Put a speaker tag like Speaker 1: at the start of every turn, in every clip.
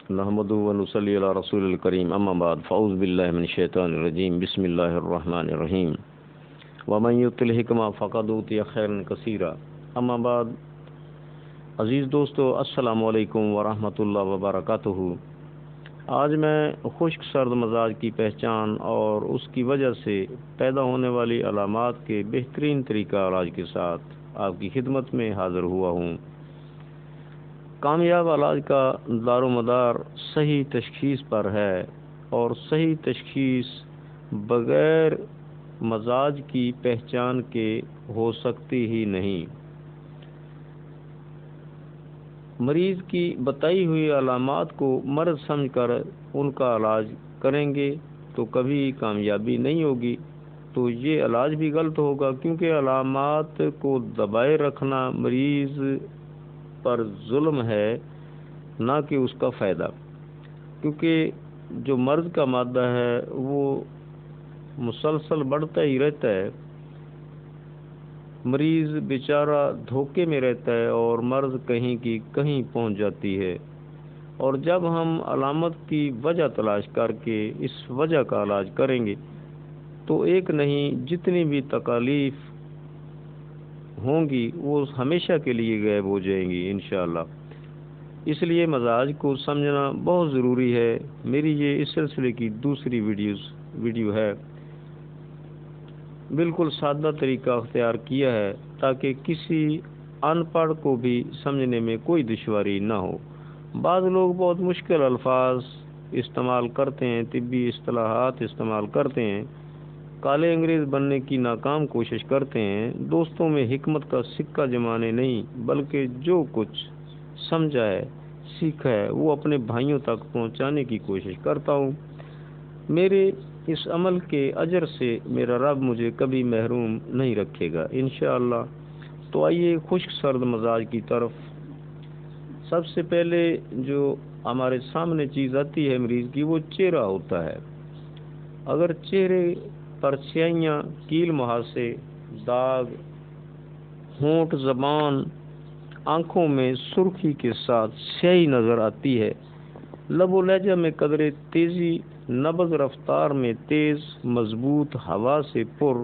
Speaker 1: نحمدہ و نصلی علی رسول الکریم اما بعد فاعوذ باللہ من الشیطان الرجیم بسم اللہ الرحمن الرحیم ومن یؤت الحکمہ فقد اوتی خیرا کثیرا اما بعد عزیز دوستو السلام علیکم ورحمۃ اللہ وبرکاتہ۔ آج میں خشک سرد مزاج کی پہچان اور اس کی وجہ سے پیدا ہونے والی علامات کے بہترین طریقہ علاج کے ساتھ آپ کی خدمت میں حاضر ہوا ہوں۔ کامیاب علاج کا دار و مدار صحیح تشخیص پر ہے اور صحیح تشخیص بغیر مزاج کی پہچان کے ہو سکتی ہی نہیں۔ مریض کی بتائی ہوئی علامات کو مرض سمجھ کر ان کا علاج کریں گے تو کبھی کامیابی نہیں ہوگی، تو یہ علاج بھی غلط ہوگا، کیونکہ علامات کو دبائے رکھنا مریض پر ظلم ہے، نہ کہ اس کا فائدہ، کیونکہ جو مرض کا مادہ ہے وہ مسلسل بڑھتا ہی رہتا ہے، مریض بیچارہ دھوکے میں رہتا ہے اور مرض کہیں کی کہیں پہنچ جاتی ہے۔ اور جب ہم علامت کی وجہ تلاش کر کے اس وجہ کا علاج کریں گے تو ایک نہیں جتنی بھی تکالیف ہوں گی وہ ہمیشہ کے لیے غائب ہو جائیں گی انشاءاللہ۔ اس لیے مزاج کو سمجھنا بہت ضروری ہے۔ میری یہ اس سلسلے کی دوسری ویڈیو ہے۔ بالکل سادہ طریقہ اختیار کیا ہے تاکہ کسی ان پڑھ کو بھی سمجھنے میں کوئی دشواری نہ ہو۔ بعض لوگ بہت مشکل الفاظ استعمال کرتے ہیں، طبی اصطلاحات استعمال کرتے ہیں، کالے انگریز بننے کی ناکام کوشش کرتے ہیں۔ دوستوں میں حکمت کا سکہ جمانے نہیں، بلکہ جو کچھ سمجھا ہے سیکھا ہے وہ اپنے بھائیوں تک پہنچانے کی کوشش کرتا ہوں۔ میرے اس عمل کے اجر سے میرا رب مجھے کبھی محروم نہیں رکھے گا انشاءاللہ۔ تو آئیے خشک سرد مزاج کی طرف۔ سب سے پہلے جو ہمارے سامنے چیز آتی ہے مریض کی وہ چہرہ ہوتا ہے۔ اگر چہرے پر سیاہیاں، کیل مہاسے، داغ، ہونٹ، زبان، آنکھوں میں سرخی کے ساتھ سیاہی نظر آتی ہے، لب و لہجہ میں قدرے تیزی، نبض رفتار میں تیز، مضبوط ہوا سے پر،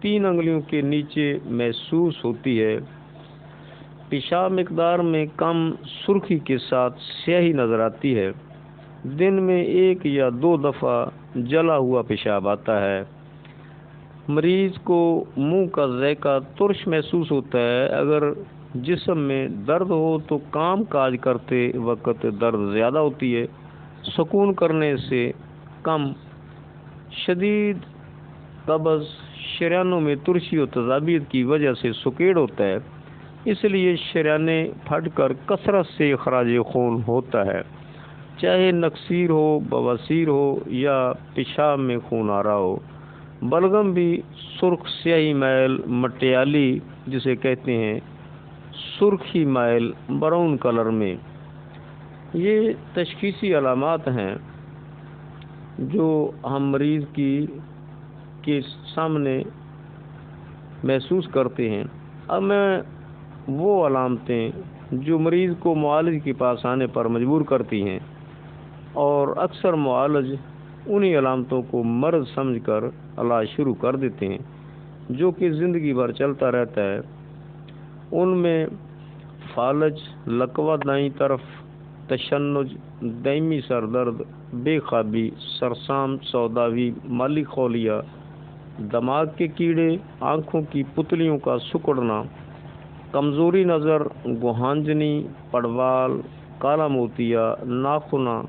Speaker 1: 3 انگلیوں کے نیچے محسوس ہوتی ہے، پیشاب مقدار میں کم، سرخی کے ساتھ سیاہی نظر آتی ہے، دن میں 1 یا 2 دفعہ جلا ہوا پیشاب آتا ہے، مریض کو منہ کا ذائقہ ترش محسوس ہوتا ہے، اگر جسم میں درد ہو تو کام کاج کرتے وقت درد زیادہ ہوتی ہے، سکون کرنے سے کم، شدید قبض، شریانوں میں ترشی و تذابیت کی وجہ سے سکیڑ ہوتا ہے، اس لیے شریانے پھٹ کر کثرت سے اخراج خون ہوتا ہے، چاہے نکسیر ہو، بواسیر ہو یا پیشاب میں خون آ رہا ہو، بلغم بھی سرخ سیاہی میل، مٹیالی جسے کہتے ہیں، سرخی میل، براؤن کلر میں، یہ تشخیصی علامات ہیں جو ہم مریض کے سامنے محسوس کرتے ہیں۔ اب میں وہ علامتیں جو مریض کو معالج کے پاس آنے پر مجبور کرتی ہیں، اور اکثر معالج انہی علامتوں کو مرض سمجھ کر علاج شروع کر دیتے ہیں جو کہ زندگی بھر چلتا رہتا ہے۔ ان میں فالج، لکوہ دائیں طرف، تشنج، دائمی سر درد، بے خوابی، سرسام سوداوی، مالی خولیہ، دماغ کے کیڑے، آنکھوں کی پتلیوں کا سکڑنا، کمزوری نظر، گوہانجنی، پڑوال، کالا موتیا، ناخنا،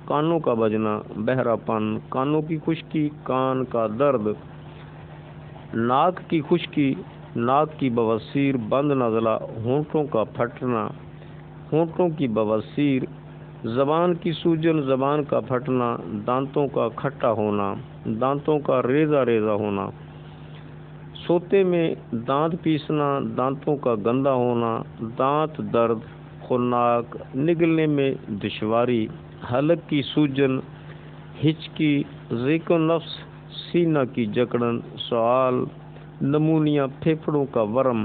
Speaker 1: کانوں کا بجنا، بہرا پن، کانوں کی خشکی، کان کا درد، ناک کی خشکی، ناک کی بواسیر، بند نزلہ، ہونٹوں کا پھٹنا، ہونٹوں کی بواسیر، زبان کی سوجن، زبان کا پھٹنا، دانتوں کا کھٹا ہونا، دانتوں کا ریزہ ریزہ ہونا، سوتے میں دانت پیسنا، دانتوں کا گندا ہونا، دانت درد، خناک، نگلنے میں دشواری، حلق کی سوجن، ہچکی، ضیق نفس، سینہ کی جکڑن، سعال، نمونیا، پھیپھڑوں کا ورم،